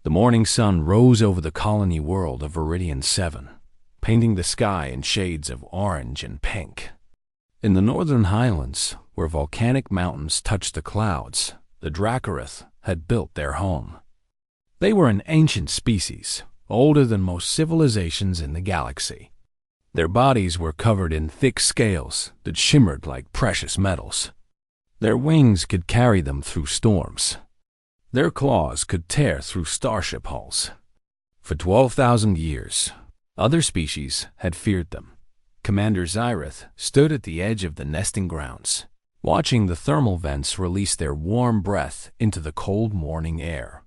The morning sun rose over the colony world of Viridian 7, painting the sky in shades of orange and pink. In the northern highlands, where volcanic mountains touched the clouds, the Dracarith had built their home. They were an ancient species, older than most civilizations in the galaxy. Their bodies were covered in thick scales that shimmered like precious metals. Their wings could carry them through storms. Their claws could tear through starship hulls. For 12,000 years, other species had feared them. Commander Xyrith stood at the edge of the nesting grounds, watching the thermal vents release their warm breath into the cold morning air.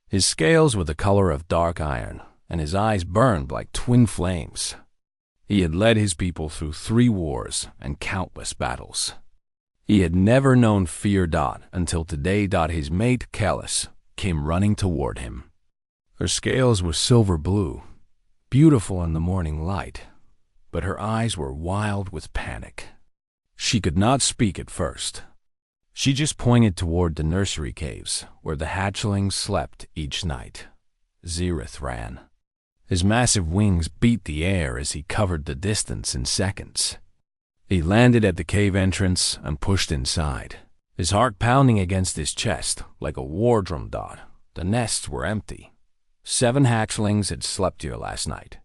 His scales were the color of dark iron, and his eyes burned like twin flames. He had led his people through 3 wars and countless battles. He had never known fear. Until today. His mate, Callus, came running toward him. Her scales were silver blue, beautiful in the morning light, but her eyes were wild with panic. She could not speak at first. She just pointed toward the nursery caves where the hatchlings slept each night. Xyrith ran. His massive wings beat the air as he covered the distance in seconds. He landed at the cave entrance and pushed inside, his heart pounding against his chest like a war drum. The nests were empty. 7 hatchlings had slept here last night.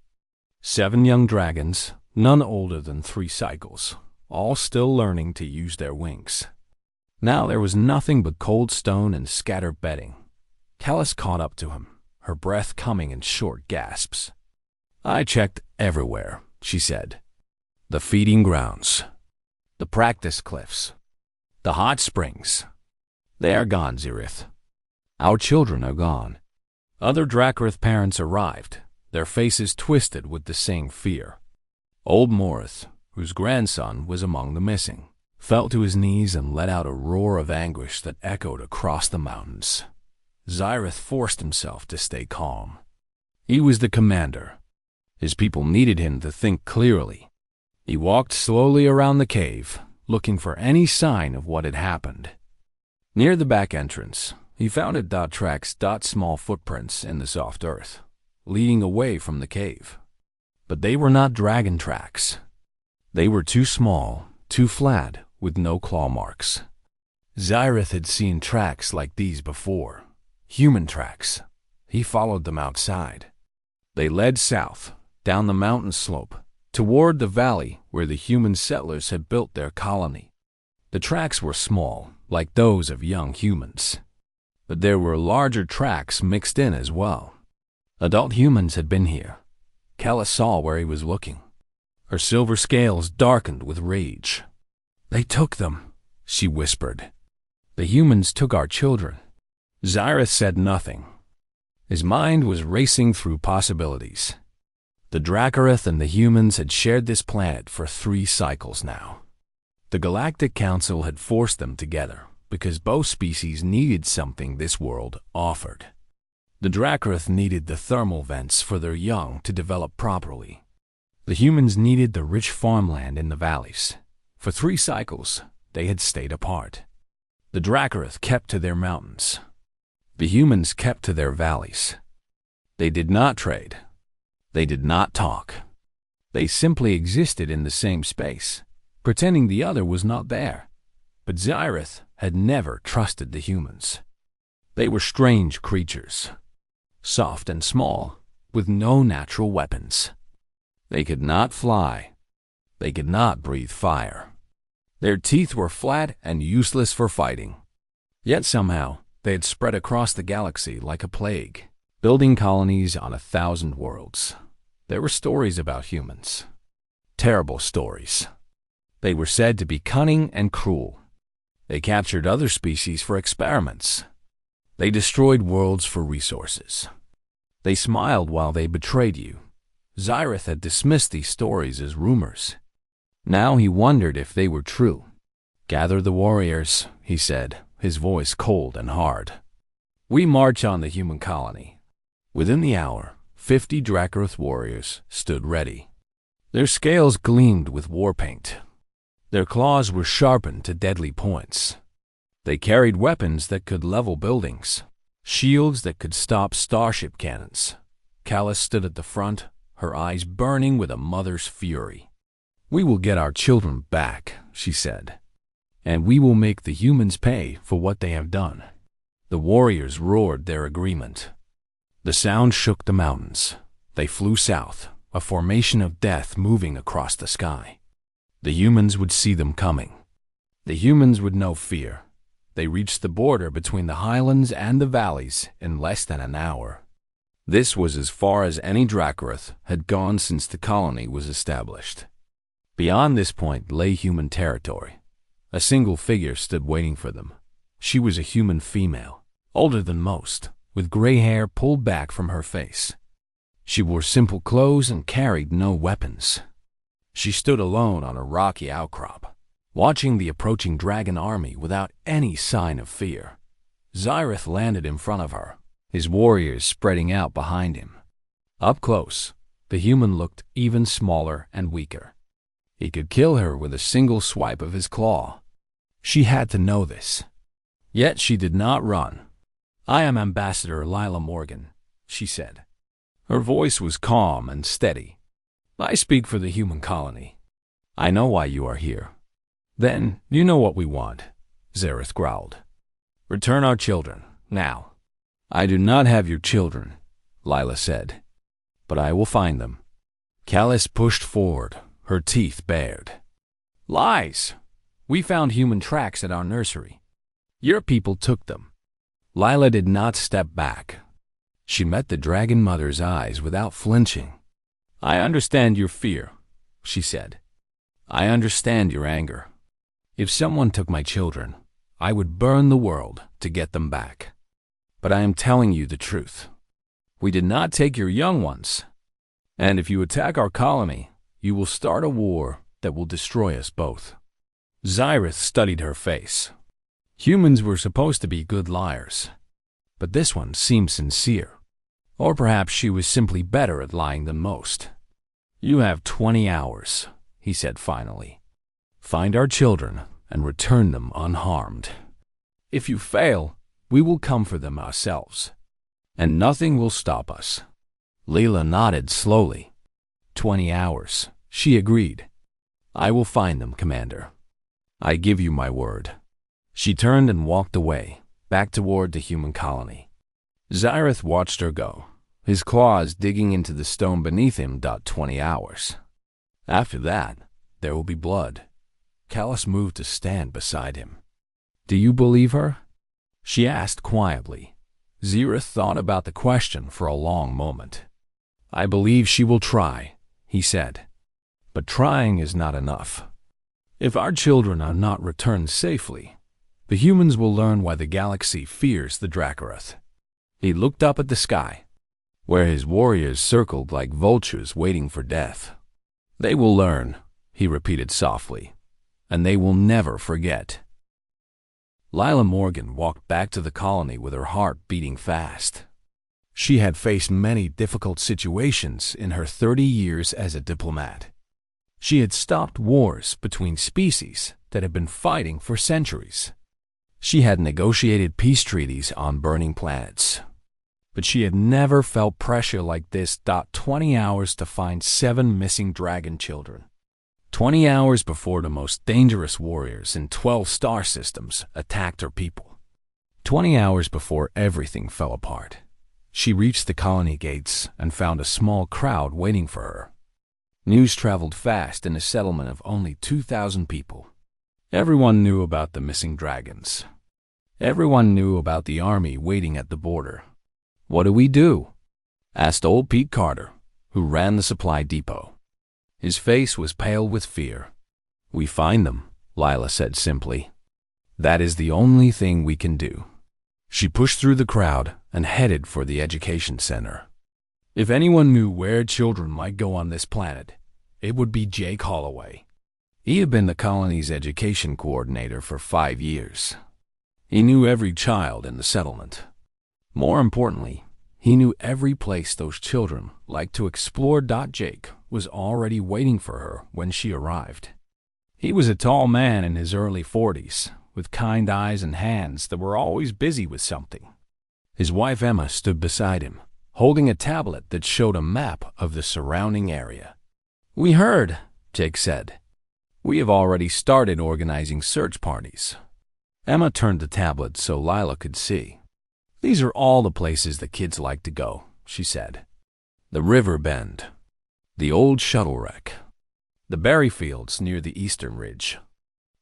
7 young dragons, none older than 3 cycles, all still learning to use their wings. Now there was nothing but cold stone and scattered bedding. Callus caught up to him, her breath coming in short gasps. "I checked everywhere," she said. "The feeding grounds, the practice cliffs, the hot springs. They are gone, Xyrith. Our children are gone." Other Dracarith parents arrived, their faces twisted with the same fear. Old Morith, whose grandson was among the missing, fell to his knees and let out a roar of anguish that echoed across the mountains. Xyrith forced himself to stay calm. He was the commander. His people needed him to think clearly. He walked slowly around the cave, looking for any sign of what had happened. Near the back entrance, he found tracks, small footprints in the soft earth, leading away from the cave. But they were not dragon tracks. They were too small, too flat, with no claw marks. Xyrith had seen tracks like these before. Human tracks. He followed them outside. They led south, down the mountain slope, toward the valley where the human settlers had built their colony. The tracks were small, like those of young humans. But there were larger tracks mixed in as well. Adult humans had been here. Callus saw where he was looking. Her silver scales darkened with rage. "They took them," she whispered. "The humans took our children." Xyrith said nothing. His mind was racing through possibilities. The Dracarith and the humans had shared this planet for 3 cycles now. The Galactic Council had forced them together because both species needed something this world offered. The Dracarith needed the thermal vents for their young to develop properly. The humans needed the rich farmland in the valleys. For 3 cycles, they had stayed apart. The Dracarith kept to their mountains. The humans kept to their valleys. They did not trade. They did not talk. They simply existed in the same space, pretending the other was not there. But Xyrith had never trusted the humans. They were strange creatures, soft and small, with no natural weapons. They could not fly. They could not breathe fire. Their teeth were flat and useless for fighting. Yet somehow, they had spread across the galaxy like a plague, building colonies on 1,000 worlds. There were stories about humans. Terrible stories. They were said to be cunning and cruel. They captured other species for experiments. They destroyed worlds for resources. They smiled while they betrayed you. Xyrith had dismissed these stories as rumors. Now he wondered if they were true. "Gather the warriors," he said, his voice cold and hard. "We march on the human colony." Within the hour, 50 Dracarith warriors stood ready. Their scales gleamed with war paint. Their claws were sharpened to deadly points. They carried weapons that could level buildings. shields that could stop starship cannons. Callus stood at the front, her eyes burning with a mother's fury. "We will get our children back," she said, "and we will make the humans pay for what they have done." The warriors roared their agreement. The sound shook the mountains. They flew south, a formation of death moving across the sky. The humans would see them coming. The humans would know fear. They reached the border between the highlands and the valleys in less than an hour. This was as far as any Dracorath had gone since the colony was established. Beyond this point lay human territory. A single figure stood waiting for them. She was a human female, older than most, with gray hair pulled back from her face. She wore simple clothes and carried no weapons. She stood alone on a rocky outcrop, watching the approaching dragon army without any sign of fear. Xyrith landed in front of her, his warriors spreading out behind him. Up close, the human looked even smaller and weaker. He could kill her with a single swipe of his claw. She had to know this. Yet she did not run. "I am Ambassador Lila Morgan," she said. Her voice was calm and steady. "I speak for the human colony. I know why you are here." "Then you know what we want," Xyrith growled. "Return our children, now." "I do not have your children," Lila said, "but I will find them." Callus pushed forward, her teeth bared. "Lies! We found human tracks at our nursery. Your people took them." Lila did not step back. She met the dragon mother's eyes without flinching. "I understand your fear," she said. "I understand your anger. If someone took my children, I would burn the world to get them back. But I am telling you the truth. We did not take your young ones. And if you attack our colony, you will start a war that will destroy us both." Xyrith studied her face. Humans were supposed to be good liars, but this one seemed sincere. Or perhaps she was simply better at lying than most. "You have 20 hours, he said finally. "Find our children and return them unharmed. If you fail, we will come for them ourselves, and nothing will stop us." Leela nodded slowly. 20 hours, she agreed. "I will find them, Commander. I give you my word." She turned and walked away, back toward the human colony. Xyrith watched her go, his claws digging into the stone beneath him. 20 hours. After that, there will be blood. Callus moved to stand beside him. "Do you believe her?" she asked quietly. Xyrith thought about the question for a long moment. "I believe she will try," he said. "But trying is not enough. If our children are not returned safely, the humans will learn why the galaxy fears the Dracorath." He looked up at the sky, where his warriors circled like vultures waiting for death. "They will learn," he repeated softly, "and they will never forget." Lila Morgan walked back to the colony with her heart beating fast. She had faced many difficult situations in her 30 years as a diplomat. She had stopped wars between species that had been fighting for centuries. She had negotiated peace treaties on burning planets. But she had never felt pressure like this. 20 hours to find 7 missing dragon children. 20 hours before the most dangerous warriors in 12 star systems attacked her people. 20 hours before everything fell apart. She reached the colony gates and found a small crowd waiting for her. News traveled fast in a settlement of only 2,000 people. Everyone knew about the missing dragons. Everyone knew about the army waiting at the border. "What do we do?" asked old Pete Carter, who ran the supply depot. His face was pale with fear. "We find them," Lila said simply. "That is the only thing we can do." She pushed through the crowd and headed for the education center. If anyone knew where children might go on this planet, it would be Jake Holloway. He had been the colony's education coordinator for 5 years. He knew every child in the settlement. More importantly, he knew every place those children liked to explore. Jake was already waiting for her when she arrived. He was a tall man in his early 40s, with kind eyes and hands that were always busy with something. His wife Emma stood beside him, holding a tablet that showed a map of the surrounding area. "We heard," Jake said. "We have already started organizing search parties." Emma turned the tablet so Lila could see. "These are all the places the kids like to go," she said. "The river bend, the old shuttle wreck, the berry fields near the eastern ridge.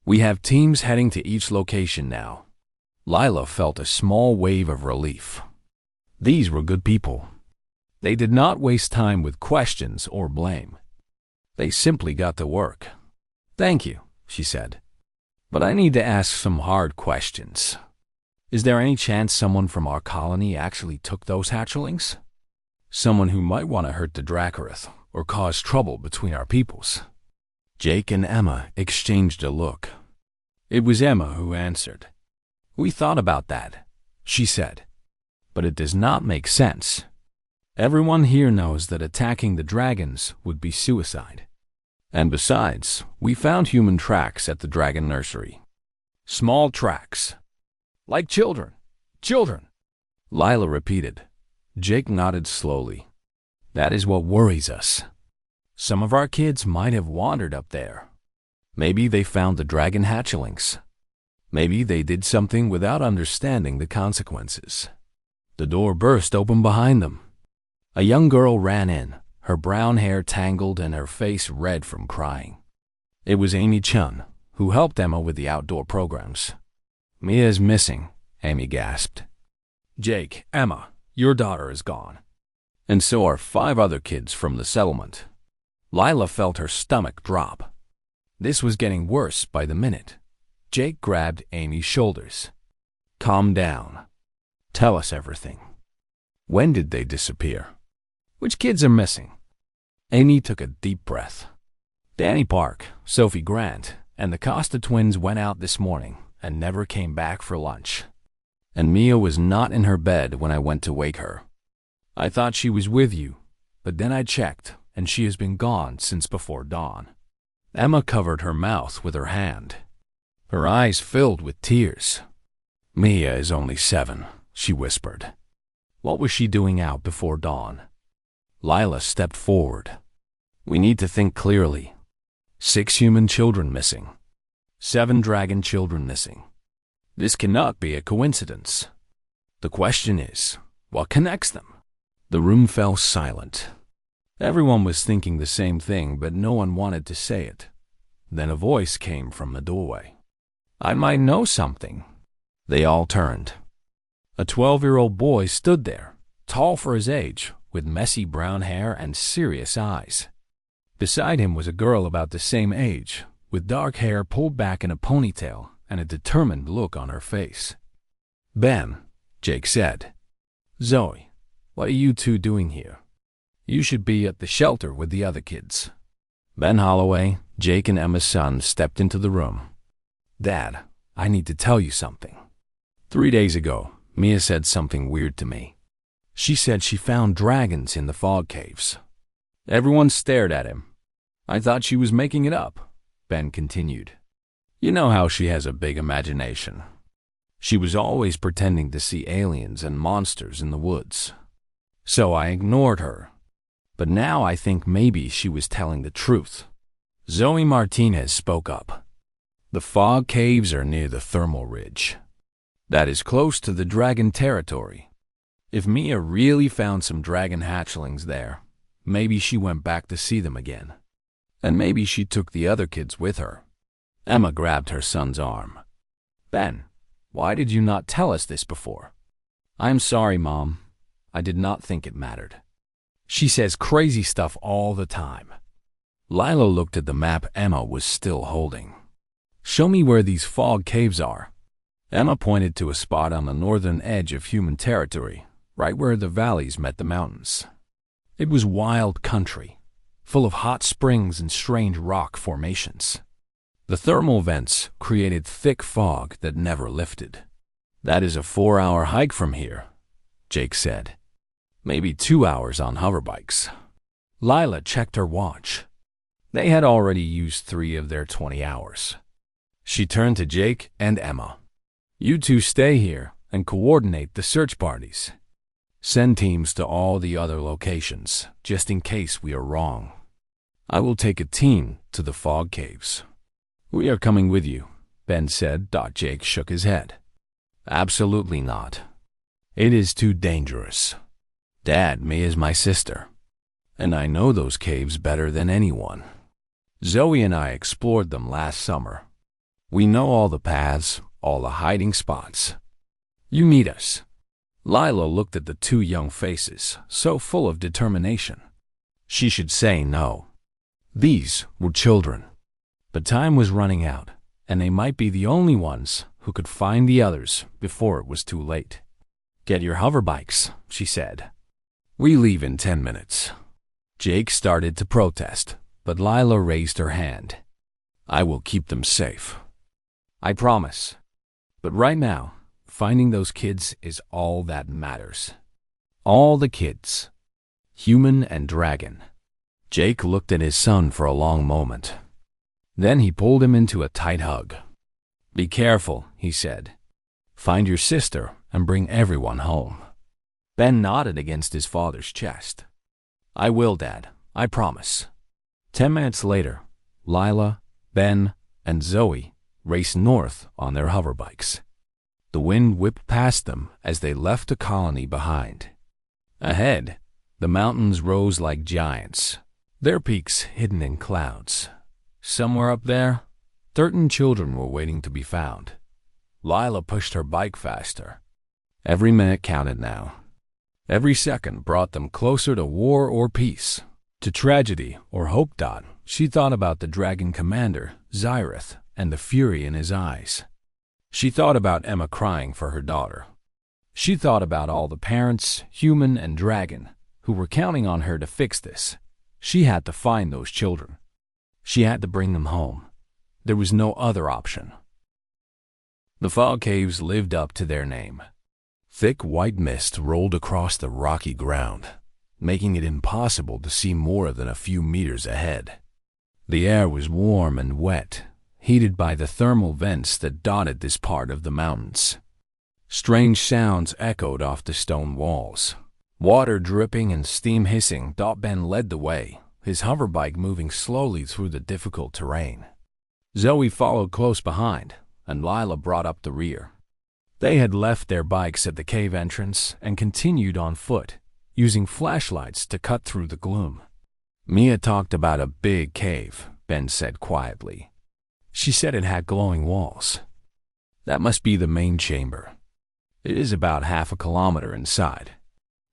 We have teams heading to each location now." Lila felt a small wave of relief. These were good people. They did not waste time with questions or blame. They simply got to work. "Thank you," she said. "But I need to ask some hard questions. Is there any chance someone from our colony actually took those hatchlings? Someone who might want to hurt the Dracarith or cause trouble between our peoples?" Jake and Emma exchanged a look. It was Emma who answered. "We thought about that," she said. "But it does not make sense. Everyone here knows that attacking the dragons would be suicide. And besides, we found human tracks at the dragon nursery. Small tracks. Like children. Children," Lila repeated. Jake nodded slowly. "That is what worries us. Some of our kids might have wandered up there. Maybe they found the dragon hatchlings. Maybe they did something without understanding the consequences." The door burst open behind them. A young girl ran in, her brown hair tangled and her face red from crying. It was Amy Chun, who helped Emma with the outdoor programs. "Mia is missing," Amy gasped. "Jake, Emma, your daughter is gone. And so are 5 other kids from the settlement." Lila felt her stomach drop. This was getting worse by the minute. Jake grabbed Amy's shoulders. "Calm down. Tell us everything. When did they disappear? Which kids are missing?" Amy took a deep breath. "Danny Park, Sophie Grant, and the Costa twins went out this morning and never came back for lunch. And Mia was not in her bed when I went to wake her. I thought she was with you, but then I checked, and she has been gone since before dawn." Emma covered her mouth with her hand. Her eyes filled with tears. "Mia is only 7, she whispered. "What was she doing out before dawn?" Lila stepped forward. "We need to think clearly. 6 human children missing. 7 dragon children missing. This cannot be a coincidence. The question is, what connects them?" The room fell silent. Everyone was thinking the same thing, but no one wanted to say it. Then a voice came from the doorway. "I might know something." They all turned. A 12-year-old boy stood there, tall for his age, with messy brown hair and serious eyes. Beside him was a girl about the same age, with dark hair pulled back in a ponytail and a determined look on her face. "Ben," Jake said. "Zoe, what are you 2 doing here? You should be at the shelter with the other kids." Ben Holloway, Jake and Emma's son, stepped into the room. "Dad, I need to tell you something. 3 days ago, Mia said something weird to me. She said she found dragons in the fog caves." Everyone stared at him. "I thought she was making it up," Ben continued. "You know how she has a big imagination. She was always pretending to see aliens and monsters in the woods. So I ignored her. But now I think maybe she was telling the truth." Zoe Martinez spoke up. "The fog caves are near the thermal ridge. That is close to the dragon territory. If Mia really found some dragon hatchlings there, maybe she went back to see them again. And maybe she took the other kids with her." Emma grabbed her son's arm. "Ben, why did you not tell us this before?" "I'm sorry, Mom. I did not think it mattered. She says crazy stuff all the time." Lila looked at the map Emma was still holding. "Show me where these fog caves are." Emma pointed to a spot on the northern edge of human territory, right where the valleys met the mountains. It was wild country, full of hot springs and strange rock formations. The thermal vents created thick fog that never lifted. "That is a 4-hour hike from here," Jake said. "Maybe 2 hours on hoverbikes." Lila checked her watch. They had already used 3 of their 20 hours. She turned to Jake and Emma. "You 2 stay here and coordinate the search parties. Send teams to all the other locations, just in case we are wrong. I will take a team to the fog caves. We are coming with you, Ben said. Jake shook his head. Absolutely not. It is too dangerous. Dad, me is my sister, and I know those caves better than anyone. Zoe and I explored them last summer. We know all the paths, all the hiding spots. You meet us. Lila looked at the two young faces, so full of determination. She should say no. These were children. But time was running out, and they might be the only ones who could find the others before it was too late. Get your hover bikes, she said. We leave in 10 minutes. Jake started to protest, but Lila raised her hand. I will keep them safe. I promise. But right now, finding those kids is all that matters. All the kids. Human and dragon. Jake looked at his son for a long moment. Then he pulled him into a tight hug. Be careful, he said. Find your sister and bring everyone home. Ben nodded against his father's chest. I will, Dad. I promise. 10 minutes later, Lila, Ben, and Zoe raced north on their hoverbikes. The wind whipped past them as they left the colony behind. Ahead, the mountains rose like giants, their peaks hidden in clouds. Somewhere up there, certain children were waiting to be found. Lila pushed her bike faster. Every minute counted now. Every second brought them closer to war or peace, to tragedy or hope. She thought about the dragon commander, Zyrith, and the fury in his eyes. She thought about Emma crying for her daughter. She thought about all the parents, human and dragon, who were counting on her to fix this. She had to find those children. She had to bring them home. There was no other option. The fog caves lived up to their name. Thick white mist rolled across the rocky ground, making it impossible to see more than a few meters ahead. The air was warm and wet, heated by the thermal vents that dotted this part of the mountains. Strange sounds echoed off the stone walls. Water dripping and steam hissing. Ben led the way, his hoverbike moving slowly through the difficult terrain. Zoe followed close behind, and Lila brought up the rear. They had left their bikes at the cave entrance and continued on foot, using flashlights to cut through the gloom. Mia talked about a big cave, Ben said quietly. She said it had glowing walls. That must be the main chamber. It is about half a kilometer inside.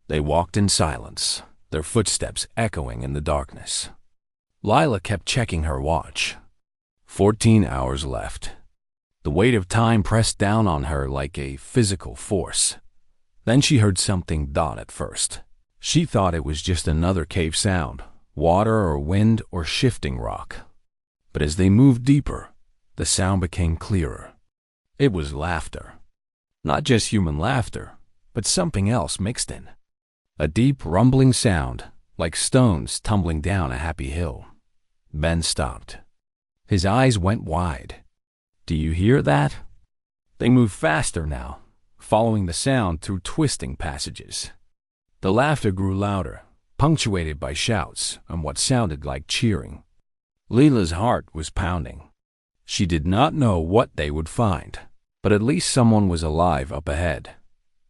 They walked in silence, their footsteps echoing in the darkness. Lila kept checking her watch. 14 hours left. The weight of time pressed down on her like a physical force. Then she heard something at first. She thought it was just another cave sound, water or wind or shifting rock. But as they moved deeper, the sound became clearer. It was laughter. Not just human laughter, but something else mixed in. A deep, rumbling sound, like stones tumbling down a happy hill. Ben stopped. His eyes went wide. Do you hear that? They moved faster now, following the sound through twisting passages. The laughter grew louder, punctuated by shouts and what sounded like cheering. Lila's heart was pounding. She did not know what they would find, but at least someone was alive up ahead.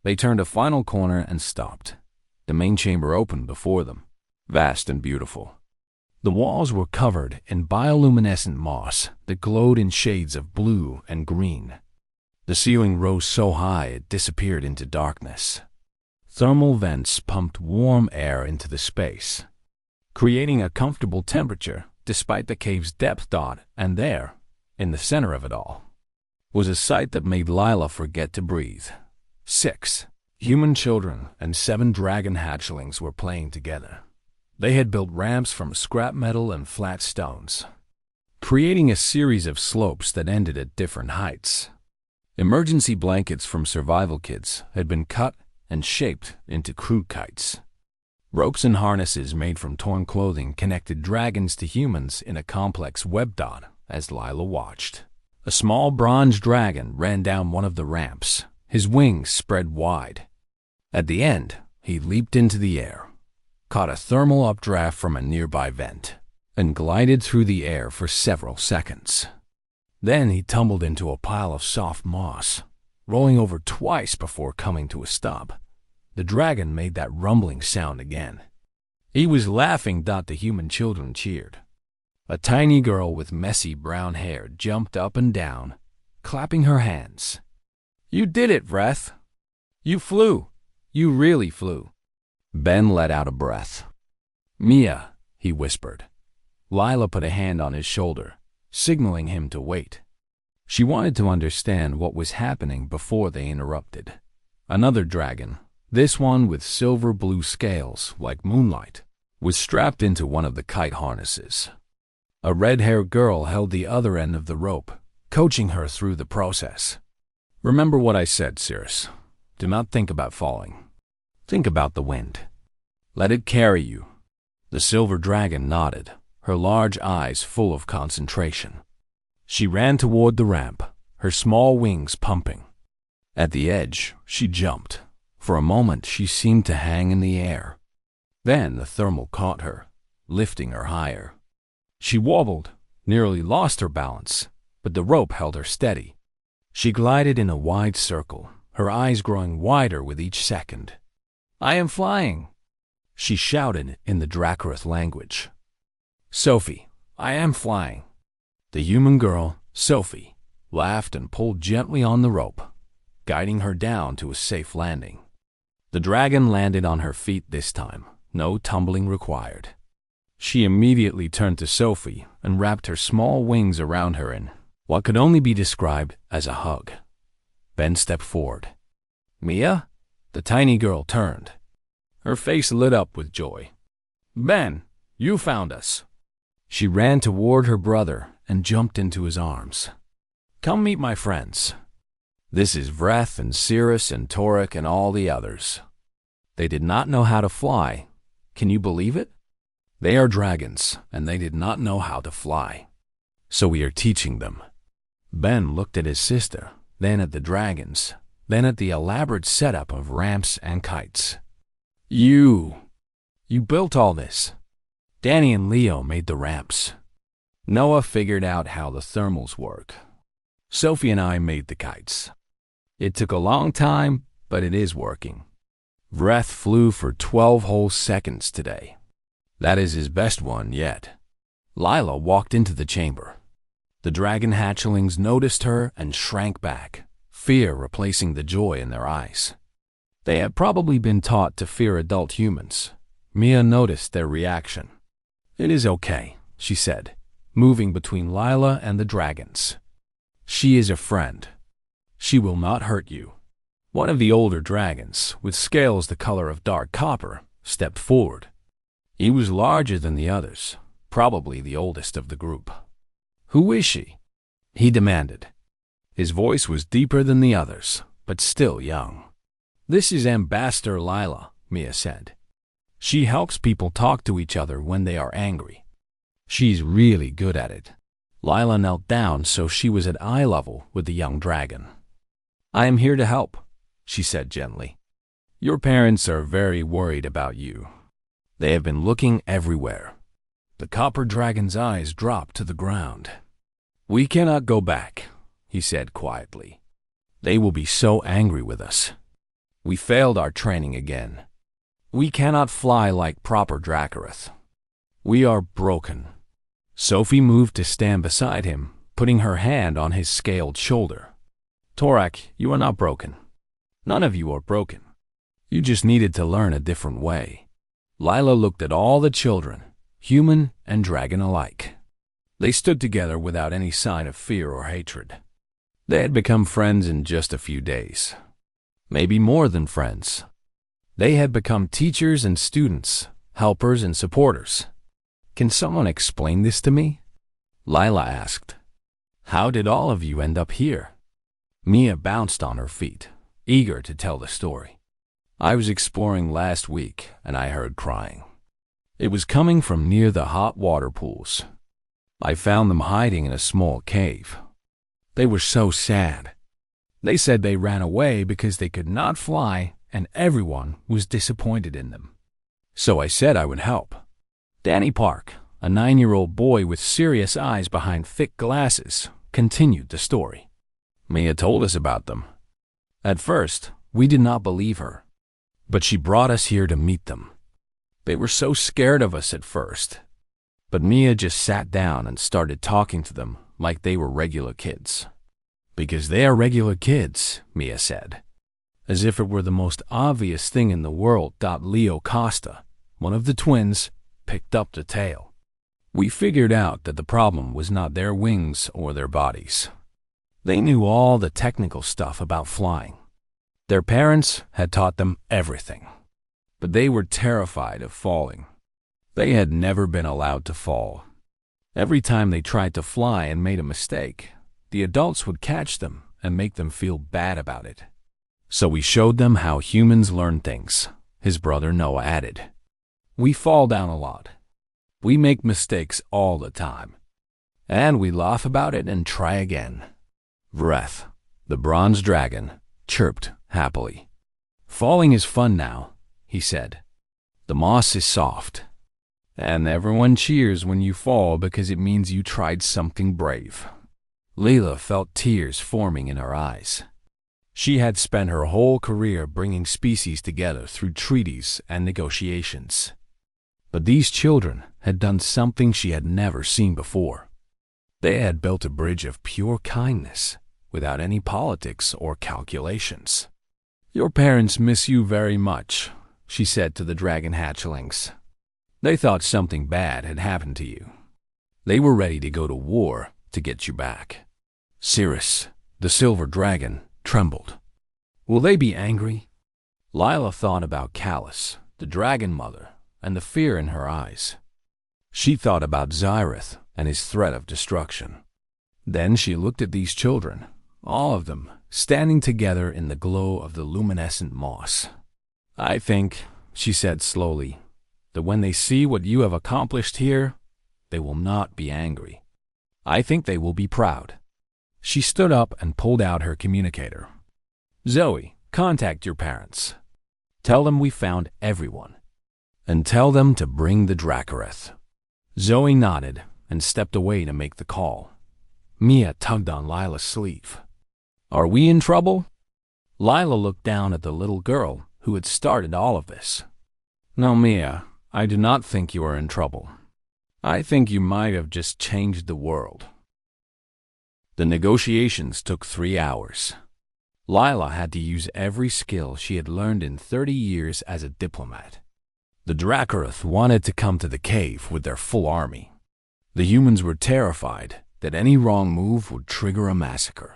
They turned a final corner and stopped. The main chamber opened before them, vast and beautiful. The walls were covered in bioluminescent moss that glowed in shades of blue and green. The ceiling rose so high it disappeared into darkness. Thermal vents pumped warm air into the space, creating a comfortable temperature despite the cave's depth. And there, in the center of it all, was a sight that made Lila forget to breathe. 6 human children and 7 dragon hatchlings were playing together. They had built ramps from scrap metal and flat stones, creating a series of slopes that ended at different heights. Emergency blankets from survival kits had been cut and shaped into crude kites. Ropes and harnesses made from torn clothing connected dragons to humans in a complex web. As Lila watched, a small bronze dragon ran down one of the ramps, his wings spread wide. At the end, he leaped into the air, caught a thermal updraft from a nearby vent, and glided through the air for several seconds. Then he tumbled into a pile of soft moss, rolling over twice before coming to a stop. The dragon made that rumbling sound again. He was laughing. The human children cheered. A tiny girl with messy brown hair jumped up and down, clapping her hands. "You did it, Vreth! You flew! You really flew!" Ben let out a breath. "Mia," he whispered. Lila put a hand on his shoulder, signaling him to wait. She wanted to understand what was happening before they interrupted. Another dragon, this one with silver blue scales like moonlight, was strapped into one of the kite harnesses. A red-haired girl held the other end of the rope, coaching her through the process. "Remember what I said, Cirrus. Do not think about falling. Think about the wind. Let it carry you." The silver dragon nodded, her large eyes full of concentration. She ran toward the ramp, her small wings pumping. At the edge, she jumped. For a moment, she seemed to hang in the air. Then the thermal caught her, lifting her higher. She wobbled, nearly lost her balance, but the rope held her steady. She glided in a wide circle, her eyes growing wider with each second. "I am flying!" she shouted in the Dracarith language. "Sophie, I am flying." The human girl, Sophie, laughed and pulled gently on the rope, guiding her down to a safe landing. The dragon landed on her feet this time, no tumbling required. She immediately turned to Sophie and wrapped her small wings around her in what could only be described as a hug. Ben stepped forward. "Mia?" The tiny girl turned. Her face lit up with joy. "Ben, you found us." She ran toward her brother and jumped into his arms. "Come meet my friends. This is Vreth and Cirrus and Torek and all the others. They did not know how to fly. Can you believe it? They are dragons, and they did not know how to fly. So we are teaching them." Ben looked at his sister, then at the dragons, then at the elaborate setup of ramps and kites. You built all this." Danny and Leo made the ramps. Noah figured out how the thermals work. Sophie and I made the kites. It took a long time, but it is working. Vreth flew for 12 whole seconds today. That is his best one yet. Lila walked into the chamber. The dragon hatchlings noticed her and shrank back, fear replacing the joy in their eyes. They had probably been taught to fear adult humans. Mia noticed their reaction. "It is okay," she said, moving between Lila and the dragons. "She is a friend. She will not hurt you." One of the older dragons, with scales the color of dark copper, stepped forward. He was larger than the others, probably the oldest of the group. "Who is she?" he demanded. His voice was deeper than the others, but still young. "This is Ambassador Lila," Mia said. "She helps people talk to each other when they are angry. She's really good at it." Lila knelt down so she was at eye level with the young dragon. "I am here to help," she said gently. "Your parents are very worried about you. They have been looking everywhere." The copper dragon's eyes dropped to the ground. "We cannot go back," he said quietly. "They will be so angry with us. We failed our training again. We cannot fly like proper Dracarith. We are broken." Sophie moved to stand beside him, putting her hand on his scaled shoulder. "Torak, you are not broken. None of you are broken. You just needed to learn a different way." Lila looked at all the children, human and dragon alike. They stood together without any sign of fear or hatred. They had become friends in just a few days. Maybe more than friends. They had become teachers and students, helpers and supporters. "Can someone explain this to me?" Lila asked. "How did all of you end up here?" Mia bounced on her feet, eager to tell the story. "I was exploring last week, and I heard crying. It was coming from near the hot water pools. I found them hiding in a small cave. They were so sad. They said they ran away because they could not fly and everyone was disappointed in them. So I said I would help. Danny Park, a 9-year-old boy with serious eyes behind thick glasses, continued the story. Mia told us about them. At first, we did not believe her, but she brought us here to meet them. They were so scared of us at first, but Mia just sat down and started talking to them like they were regular kids. Because they are regular kids, Mia said, as if it were the most obvious thing in the world. Leo Costa, one of the twins, picked up the tale. We figured out that the problem was not their wings or their bodies. They knew all the technical stuff about flying. Their parents had taught them everything, but they were terrified of falling. They had never been allowed to fall. Every time they tried to fly and made a mistake, the adults would catch them and make them feel bad about it. So we showed them how humans learn things, his brother Noah added. We fall down a lot. We make mistakes all the time. And we laugh about it and try again. Vreth, the bronze dragon, chirped happily. Falling is fun now, he said. The moss is soft. And everyone cheers when you fall because it means you tried something brave. Leela felt tears forming in her eyes. She had spent her whole career bringing species together through treaties and negotiations. But these children had done something she had never seen before. They had built a bridge of pure kindness, without any politics or calculations. Your parents miss you very much, she said to the dragon hatchlings. They thought something bad had happened to you. They were ready to go to war to get you back. Cirrus, the silver dragon, trembled. Will they be angry? Lila thought about Callus, the dragon mother, and the fear in her eyes. She thought about Xyrith and his threat of destruction. Then she looked at these children, all of them, standing together in the glow of the luminescent moss. I think, she said slowly, that when they see what you have accomplished here, they will not be angry. I think they will be proud. She stood up and pulled out her communicator. Zoe, contact your parents. Tell them we found everyone. And tell them to bring the Dracareth. Zoe nodded and stepped away to make the call. Mia tugged on Lila's sleeve. Are we in trouble? Lila looked down at the little girl who had started all of this. No, Mia, I do not think you are in trouble. I think you might have just changed the world. The negotiations took 3 hours. Lila had to use every skill she had learned in 30 years as a diplomat. The Dracareth wanted to come to the cave with their full army. The humans were terrified that any wrong move would trigger a massacre.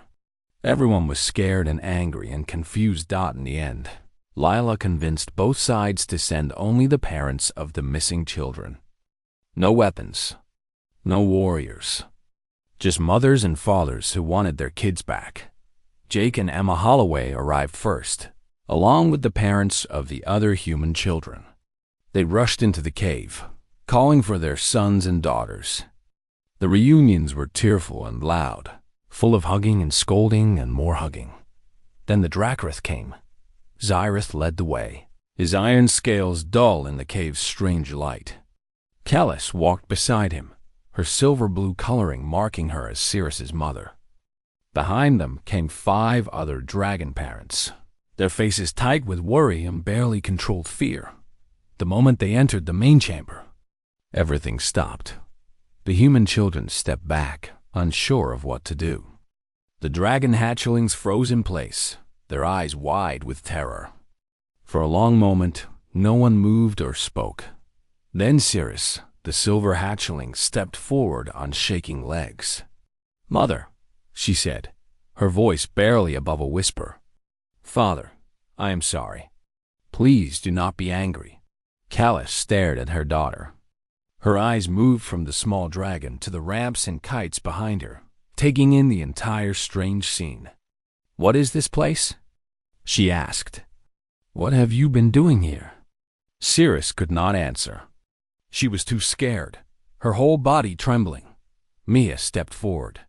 Everyone was scared and angry and confused. In the end, Lila convinced both sides to send only the parents of the missing children. No weapons, no warriors, just mothers and fathers who wanted their kids back. Jake and Emma Holloway arrived first, along with the parents of the other human children. They rushed into the cave, calling for their sons and daughters. The reunions were tearful and loud, full of hugging and scolding and more hugging. Then the Dracareth came. Xyrith led the way, his iron scales dull in the cave's strange light. Callus walked beside him, her silver-blue coloring marking her as Cirrus's mother. Behind them came 5 other dragon parents, their faces tight with worry and barely controlled fear. The moment they entered the main chamber, everything stopped. The human children stepped back, unsure of what to do. The dragon hatchlings froze in place, their eyes wide with terror. For a long moment, no one moved or spoke. Then Cirrus, the silver hatchling, stepped forward on shaking legs. Mother, she said, her voice barely above a whisper. Father, I am sorry. Please do not be angry. Callus stared at her daughter. Her eyes moved from the small dragon to the ramps and kites behind her, taking in the entire strange scene. What is this place? She asked. What have you been doing here? Cirrus could not answer. She was too scared, her whole body trembling. Mia stepped forward.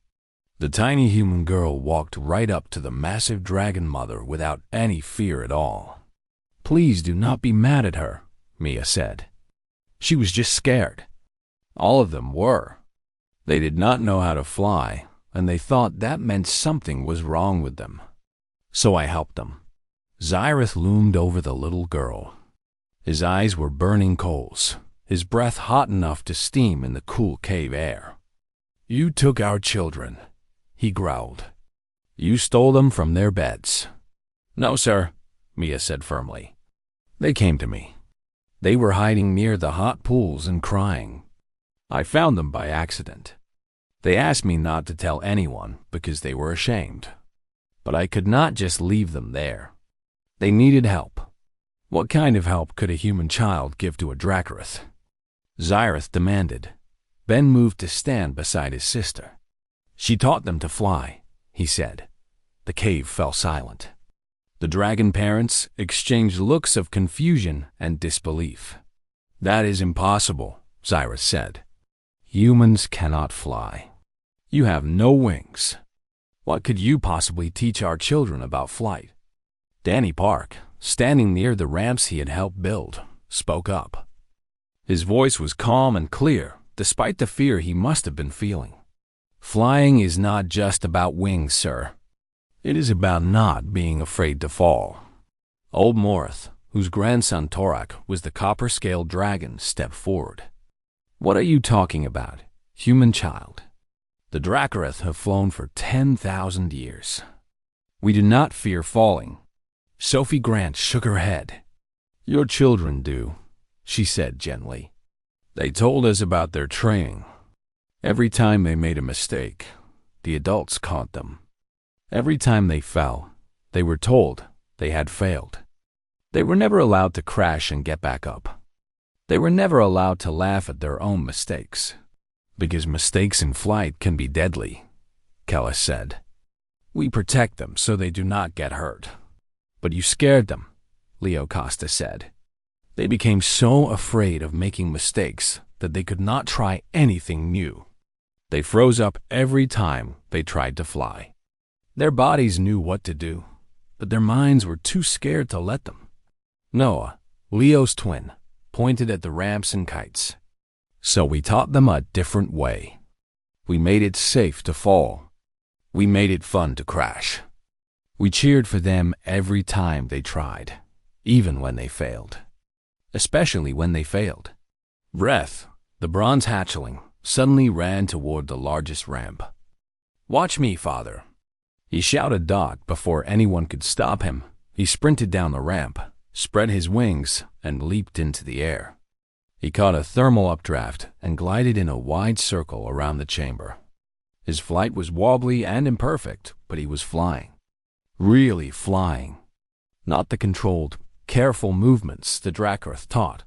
The tiny human girl walked right up to the massive dragon mother without any fear at all. "Please do not be mad at her," Mia said. "She was just scared." All of them were. They did not know how to fly, and they thought that meant something was wrong with them. So I helped them. Xyrith loomed over the little girl. His eyes were burning coals, his breath hot enough to steam in the cool cave air. "You took our children," he growled. "You stole them from their beds." "No, sir," Mia said firmly. "They came to me. They were hiding near the hot pools and crying. I found them by accident. They asked me not to tell anyone because they were ashamed. But I could not just leave them there. They needed help. What kind of help could a human child give to a Dracarys?" Xyrith demanded. Ben moved to stand beside his sister. "She taught them to fly," he said. The cave fell silent. The dragon parents exchanged looks of confusion and disbelief. "That is impossible," Xyrith said. "Humans cannot fly. You have no wings. What could you possibly teach our children about flight?" Danny Park, standing near the ramps he had helped build, spoke up. His voice was calm and clear, despite the fear he must have been feeling. "Flying is not just about wings, sir. It is about not being afraid to fall." Old Morith, whose grandson Torak was the copper-scaled dragon, stepped forward. "What are you talking about, human child? The Dracarys have flown for 10,000 years. We do not fear falling." Sophie Grant shook her head. "Your children do," she said gently. "They told us about their training. Every time they made a mistake, the adults caught them. Every time they fell, they were told they had failed. They were never allowed to crash and get back up. They were never allowed to laugh at their own mistakes, because mistakes in flight can be deadly," Kellis said. "We protect them so they do not get hurt." "But you scared them," Leo Costa said. "They became so afraid of making mistakes that they could not try anything new. They froze up every time they tried to fly. Their bodies knew what to do, but their minds were too scared to let them." Noah, Leo's twin, pointed at the ramps and kites. "So we taught them a different way. We made it safe to fall. We made it fun to crash. We cheered for them every time they tried, even when they failed. Especially when they failed." Breth, the bronze hatchling, suddenly ran toward the largest ramp. "Watch me, father." He shouted Dot before anyone could stop him. He sprinted down the ramp, spread his wings, and leaped into the air. He caught a thermal updraft and glided in a wide circle around the chamber. His flight was wobbly and imperfect, but he was flying. Really flying. Not the controlled, careful movements the Dracarys taught,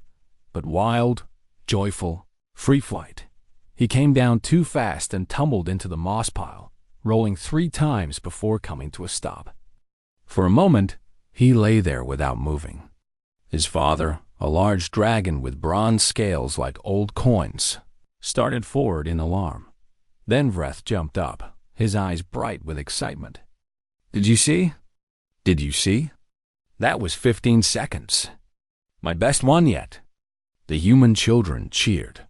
but wild, joyful, free flight. He came down too fast and tumbled into the moss pile, rolling 3 times before coming to a stop. For a moment, he lay there without moving. His father, a large dragon with bronze scales like old coins, started forward in alarm. Then Vreth jumped up, his eyes bright with excitement. "Did you see? Did you see? That was 15 seconds. My best one yet." The human children cheered.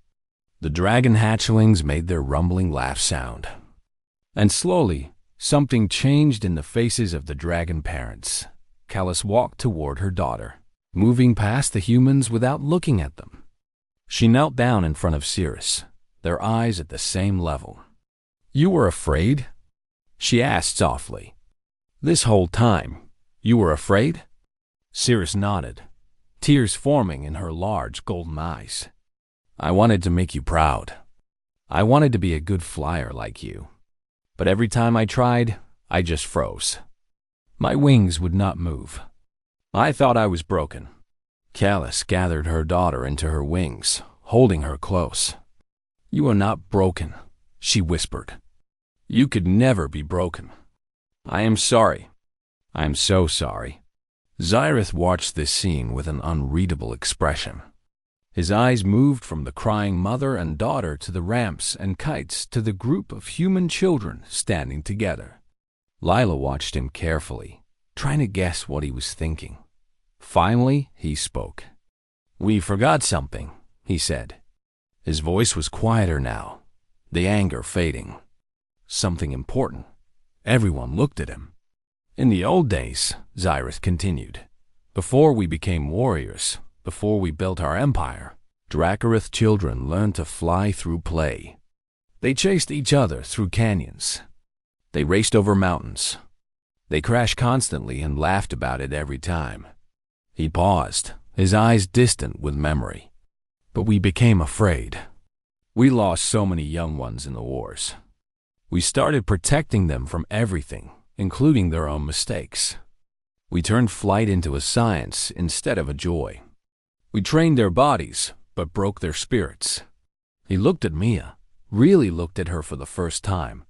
The dragon hatchlings made their rumbling laugh sound. And slowly, something changed in the faces of the dragon parents. Callis walked toward her daughter, moving past the humans without looking at them. She knelt down in front of Cirrus, their eyes at the same level. "You were afraid?" she asked softly. "This whole time, you were afraid?" Cirrus nodded, tears forming in her large golden eyes. "I wanted to make you proud. I wanted to be a good flyer like you. But every time I tried, I just froze. My wings would not move. I thought I was broken." Callis gathered her daughter into her wings, holding her close. "You are not broken," she whispered. "You could never be broken. I am sorry. I am so sorry." Xyrith watched this scene with an unreadable expression. His eyes moved from the crying mother and daughter to the ramps and kites to the group of human children standing together. Lila watched him carefully, trying to guess what he was thinking. Finally, he spoke. "We forgot something," he said. His voice was quieter now, the anger fading. "Something important." Everyone looked at him. "In the old days," Xyrith continued, "before we became warriors, before we built our empire, Dracarith children learned to fly through play. They chased each other through canyons. They raced over mountains. They crashed constantly and laughed about it every time." He paused, his eyes distant with memory. "But we became afraid. We lost so many young ones in the wars. We started protecting them from everything, including their own mistakes. We turned flight into a science instead of a joy. We trained their bodies, but broke their spirits." He looked at Mia, really looked at her for the first time.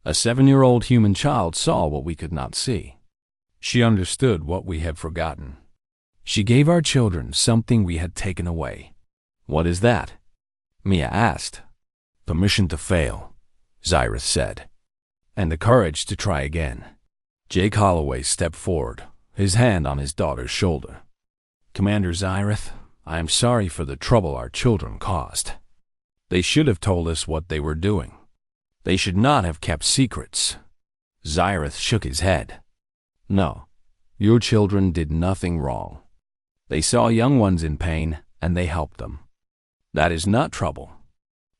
A 7-year-old human child saw what we could not see. She understood what we had forgotten. She gave our children something we had taken away. "What is that?" Mia asked. "Permission to fail," Xyrith said, "and the courage to try again." Jake Holloway stepped forward, his hand on his daughter's shoulder. "Commander Xyrith, I am sorry for the trouble our children caused. They should have told us what they were doing. They should not have kept secrets." Xyrith shook his head. "No, your children did nothing wrong. They saw young ones in pain, and they helped them. That is not trouble.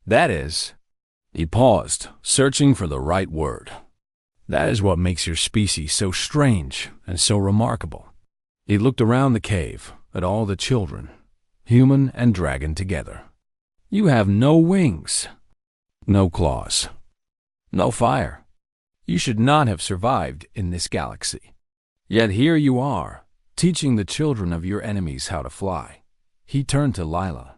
That is—" He paused, searching for the right word. "That is what makes your species so strange and so remarkable." He looked around the cave at all the children, human and dragon together. "You have no wings, no claws, no fire. You should not have survived in this galaxy. Yet here you are, teaching the children of your enemies how to fly." He turned to Lila.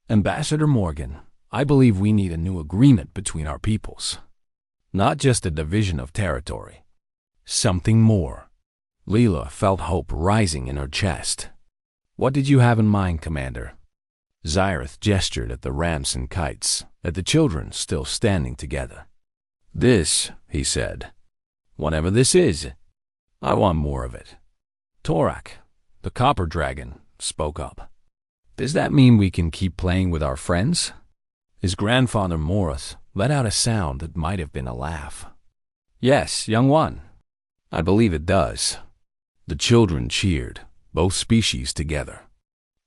"Ambassador Morgan, I believe we need a new agreement between our peoples. Not just a division of territory. Something more." Lila felt hope rising in her chest. "What did you have in mind, Commander?" Xyrith gestured at the ramps and kites, at the children still standing together. "This," he said. "Whatever this is, I want more of it." Torak, the copper dragon, spoke up. "Does that mean we can keep playing with our friends?" His grandfather Morith let out a sound that might have been a laugh. "Yes, young one. I believe it does." The children cheered, both species together.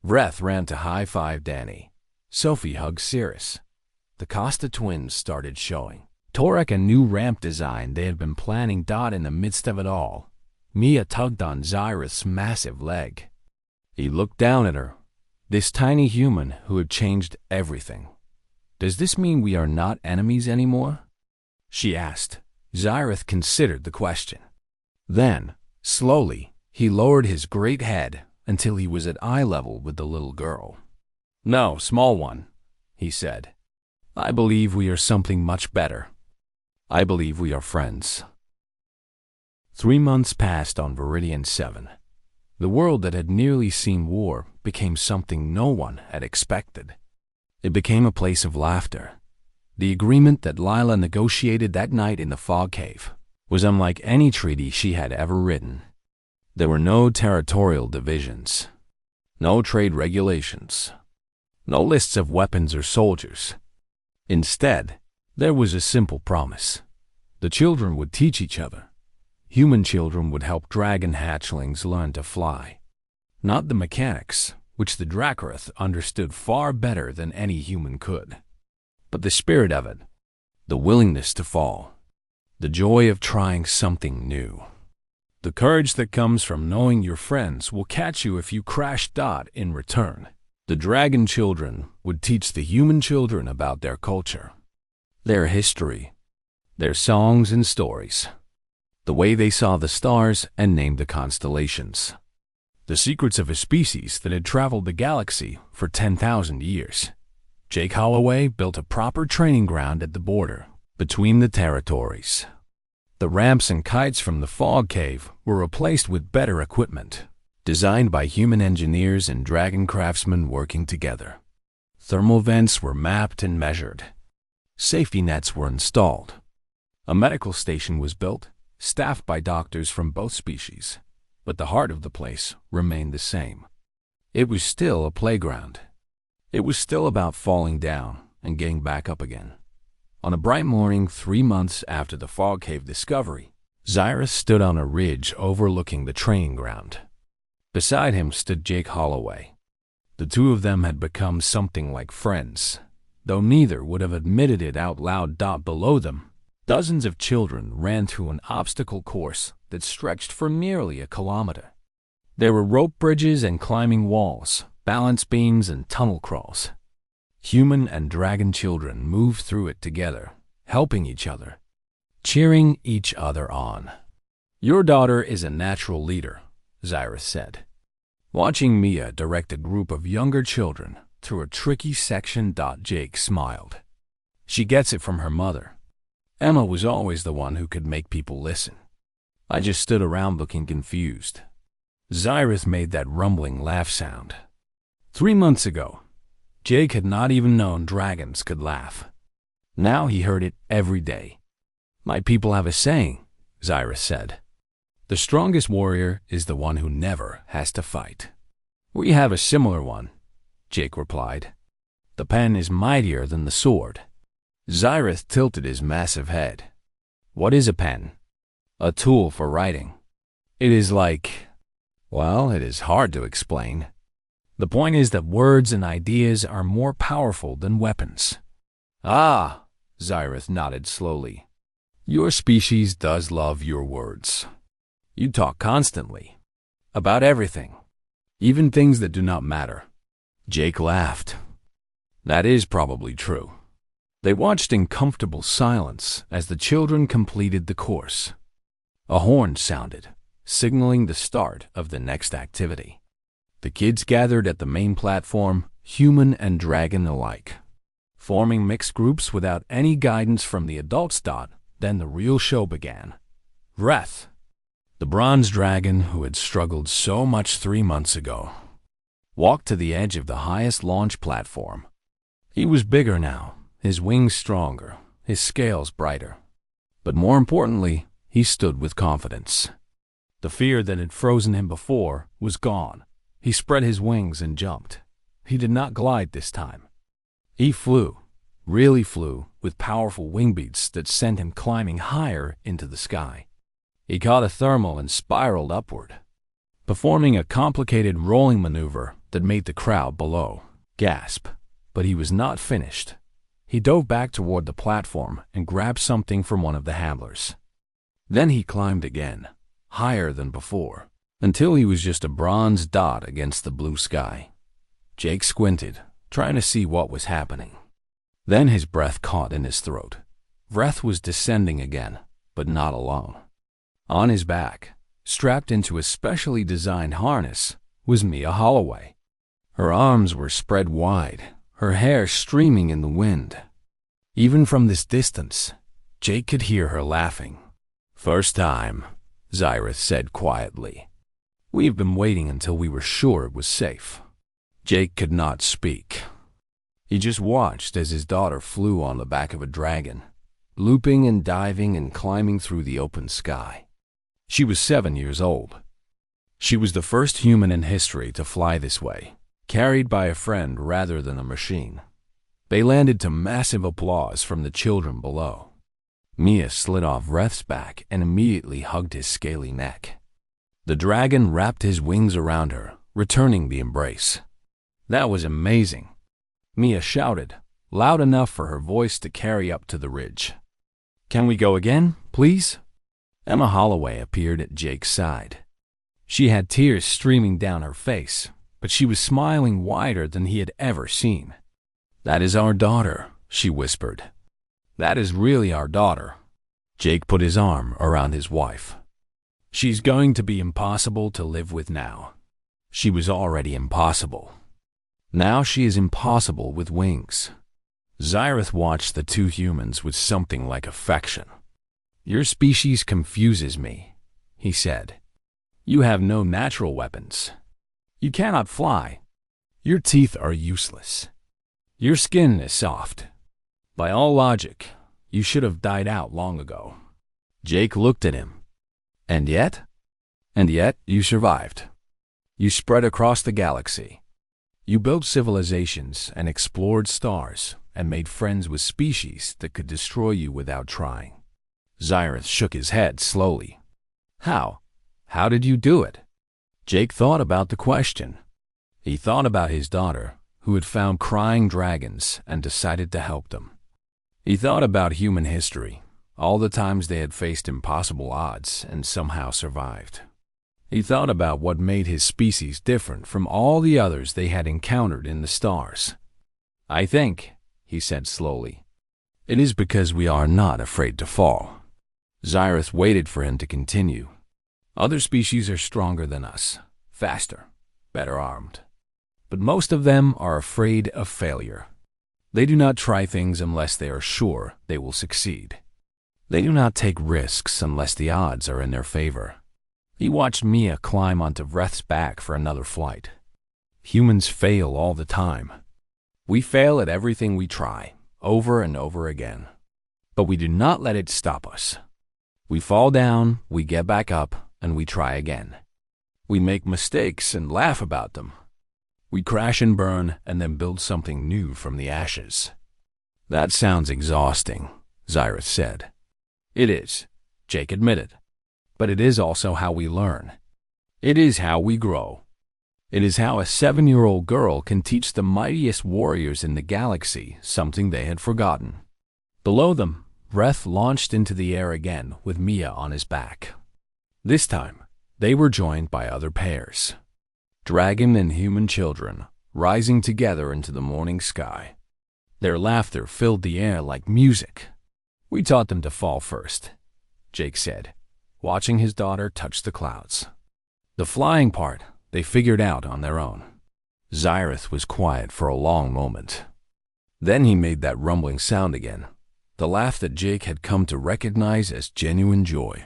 Vreth ran to high-five Danny. Sophie hugged Cirrus. The Costa twins started showing. Torak a new ramp design they had been planning dot in the midst of it all. Mia tugged on Xyrith's massive leg. He looked down at her, this tiny human who had changed everything. "Does this mean we are not enemies anymore?" she asked. Xyrith considered the question. Then, slowly, he lowered his great head until he was at eye level with the little girl. "No, small one," he said. "I believe we are something much better. I believe we are friends." 3 months passed on Viridian 7. The world that had nearly seen war became something no one had expected. It became a place of laughter. The agreement that Lila negotiated that night in the fog cave was unlike any treaty she had ever written. There were no territorial divisions, no trade regulations, no lists of weapons or soldiers. Instead, there was a simple promise. The children would teach each other. Human children would help dragon hatchlings learn to fly. Not the mechanics, which the Dracarith understood far better than any human could, but the spirit of it, the willingness to fall, the joy of trying something new. The courage that comes from knowing your friends will catch you if you crash dot in return. The dragon children would teach the human children about their culture, their history, their songs and stories, the way they saw the stars and named the constellations, the secrets of a species that had traveled the galaxy for 10,000 years. Jake Holloway built a proper training ground at the border between the territories. The ramps and kites from the fog cave were replaced with better equipment, designed by human engineers and dragon craftsmen working together. Thermal vents were mapped and measured. Safety nets were installed. A medical station was built, staffed by doctors from both species. But the heart of the place remained the same. It was still a playground. It was still about falling down and getting back up again. On a bright morning 3 months after the fog cave discovery, Cyrus stood on a ridge overlooking the training ground. Beside him stood Jake Holloway. The two of them had become something like friends, though neither would have admitted it out loud. Below them, dozens of children ran through an obstacle course that stretched for nearly a kilometer. There were rope bridges and climbing walls, balance beams and tunnel crawls. Human and dragon children moved through it together, helping each other, cheering each other on. "Your daughter is a natural leader," Cyrus said, watching Mia direct a group of younger children through a tricky section. Jake smiled. "She gets it from her mother. Emma was always the one who could make people listen. I just stood around looking confused." Cyrus made that rumbling laugh sound. 3 months ago, Jake had not even known dragons could laugh. Now he heard it every day. "My people have a saying," Cyrus said. "The strongest warrior is the one who never has to fight." "We have a similar one," Jake replied. "The pen is mightier than the sword." Cyrus tilted his massive head. "What is a pen?" "A tool for writing. It is like... well, it is hard to explain. The point is that words and ideas are more powerful than weapons." "Ah," Cyrus nodded slowly. "Your species does love your words. You talk constantly. About everything. Even things that do not matter." Jake laughed. "That is probably true." They watched in comfortable silence as the children completed the course. A horn sounded, signaling the start of the next activity. The kids gathered at the main platform, human and dragon alike, forming mixed groups without any guidance from the adults. Then the real show began. Vreth, the bronze dragon who had struggled so much 3 months ago, walked to the edge of the highest launch platform. He was bigger now, his wings stronger, his scales brighter. But more importantly, he stood with confidence. The fear that had frozen him before was gone. He spread his wings and jumped. He did not glide this time. He flew, really flew, with powerful wing beats that sent him climbing higher into the sky. He caught a thermal and spiraled upward, performing a complicated rolling maneuver that made the crowd below gasp. But he was not finished. He dove back toward the platform and grabbed something from one of the handlers. Then he climbed again, higher than before, until he was just a bronze dot against the blue sky. Jake squinted, trying to see what was happening. Then his breath caught in his throat. Vreth was descending again, but not alone. On his back, strapped into a specially designed harness, was Mia Holloway. Her arms were spread wide, her hair streaming in the wind. Even from this distance, Jake could hear her laughing. "First time," Cyrus said quietly. "We've been waiting until we were sure it was safe." Jake could not speak. He just watched as his daughter flew on the back of a dragon, looping and diving and climbing through the open sky. She was 7 years old. She was the first human in history to fly this way, carried by a friend rather than a machine. They landed to massive applause from the children below. Mia slid off Vreth's back and immediately hugged his scaly neck. The dragon wrapped his wings around her, returning the embrace. "That was amazing," Mia shouted, loud enough for her voice to carry up to the ridge. "Can we go again, please?" Emma Holloway appeared at Jake's side. She had tears streaming down her face, but she was smiling wider than he had ever seen. "That is our daughter," she whispered. "That is really our daughter." Jake put his arm around his wife. "She's going to be impossible to live with now. She was already impossible. Now she is impossible with wings." Cyrus watched the two humans with something like affection. "Your species confuses me," he said. "You have no natural weapons. You cannot fly. Your teeth are useless. Your skin is soft. By all logic, you should have died out long ago. Jake looked at him. And yet? And yet, you survived. You spread across the galaxy. You built civilizations and explored stars and made friends with species that could destroy you without trying. Xyrith shook his head slowly. How? How did you do it? Jake thought about the question. He thought about his daughter, who had found crying dragons and decided to help them. He thought about human history, all the times they had faced impossible odds and somehow survived. He thought about what made his species different from all the others they had encountered in the stars. I think, he said slowly, it is because we are not afraid to fall. Xyrith waited for him to continue. Other species are stronger than us, faster, better armed. But most of them are afraid of failure. They do not try things unless they are sure they will succeed. They do not take risks unless the odds are in their favor. He watched Mia climb onto Vreth's back for another flight. Humans fail all the time. We fail at everything we try, over and over again. But we do not let it stop us. We fall down, we get back up, and we try again. We make mistakes and laugh about them. We crash and burn and then build something new from the ashes. That sounds exhausting, Xyrith said. It is, Jake admitted. But it is also how we learn. It is how we grow. It is how a 7-year-old girl can teach the mightiest warriors in the galaxy something they had forgotten. Below them, Vreth launched into the air again with Mia on his back. This time, they were joined by other pairs. Dragon and human children, rising together into the morning sky. Their laughter filled the air like music. We taught them to fall first, Jake said, watching his daughter touch the clouds. The flying part they figured out on their own. Xyrith was quiet for a long moment. Then he made that rumbling sound again, the laugh that Jake had come to recognize as genuine joy.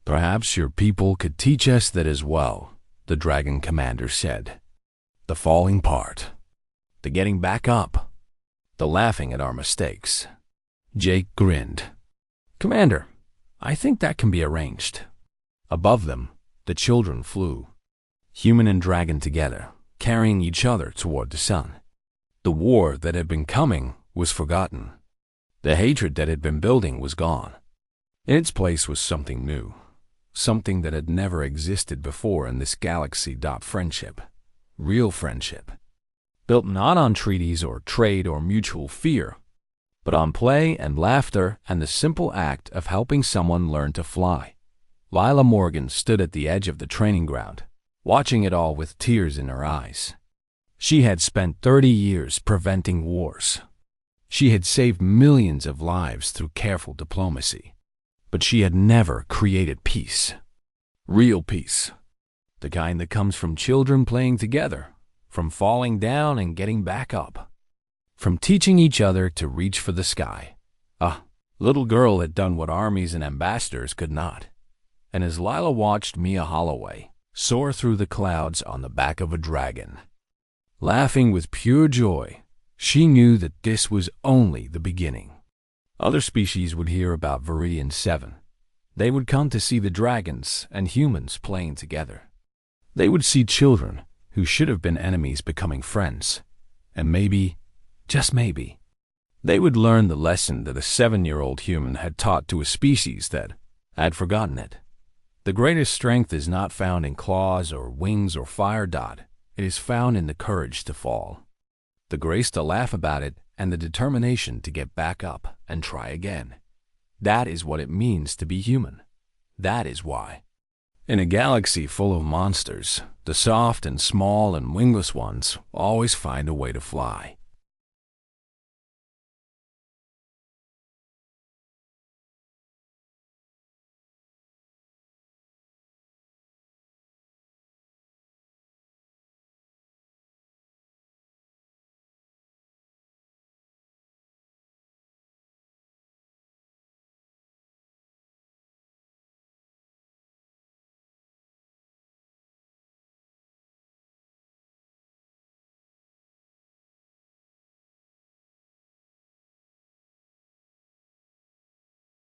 Perhaps your people could teach us that as well, the dragon commander said. The falling part, the getting back up, the laughing at our mistakes. Jake grinned. Commander, I think that can be arranged. Above them, the children flew, human and dragon together, carrying each other toward the sun. The war that had been coming was forgotten. The hatred that had been building was gone. In its place was something new. Something that had never existed before in this galaxy. Friendship. Real friendship. Built not on treaties or trade or mutual fear, but on play and laughter and the simple act of helping someone learn to fly. Lila Morgan stood at the edge of the training ground, watching it all with tears in her eyes. She had spent 30 years preventing wars. She had saved millions of lives through careful diplomacy. But she had never created peace. Real peace. The kind that comes from children playing together, from falling down and getting back up, from teaching each other to reach for the sky. A little girl had done what armies and ambassadors could not. And as Lila watched Mia Holloway soar through the clouds on the back of a dragon, laughing with pure joy, she knew that this was only the beginning. Other species would hear about Viridian 7. They would come to see the dragons and humans playing together. They would see children who should have been enemies becoming friends. And maybe, just maybe, they would learn the lesson that a 7-year-old human had taught to a species that had forgotten it. The greatest strength is not found in claws or wings or fire. It is found in the courage to fall, the grace to laugh about it, and the determination to get back up and try again. That is what it means to be human. That is why. In a galaxy full of monsters, the soft and small and wingless ones always find a way to fly.